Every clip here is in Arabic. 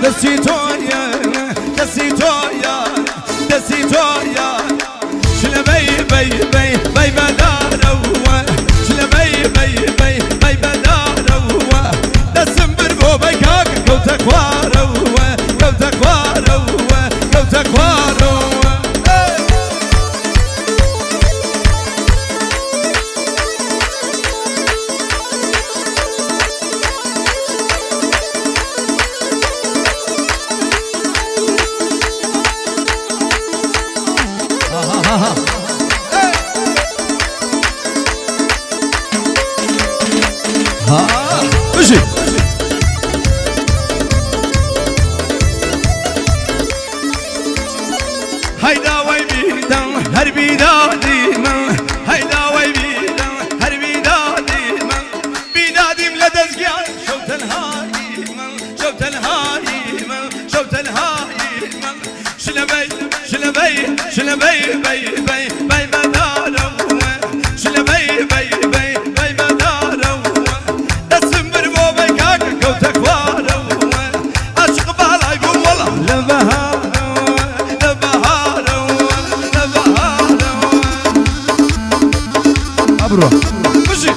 دستی تویا شل بی بدارو شل بی بدارو دستم بر بو بکاک کوتکوارو بشي هيدا ويبيدن هربي دادي من هيدا ويبيدن هربي دادي من بيدادي ملدزقان شوت الهاي من شوت الهاي من شوت الهاي من شلبي بي بدارو شلبي بي بدارو دسم بربو بكاك كوتكوارو عشق بالاي بو والله لبهارو أبرو مشي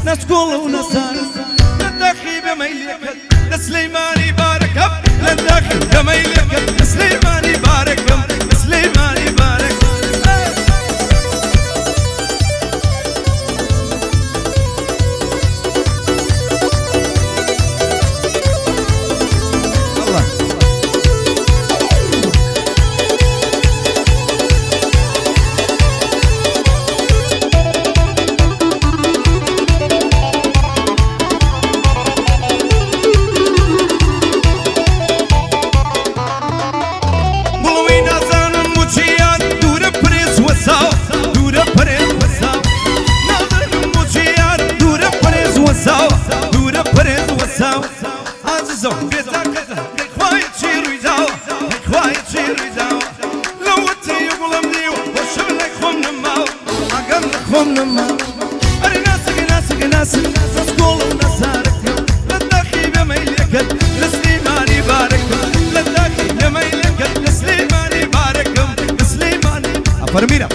ناس كل ونصار للداخل بميلك لسليماني بارك اب للداخل بميلك لسليماني بارك اب لسليماني بارك الله Para mira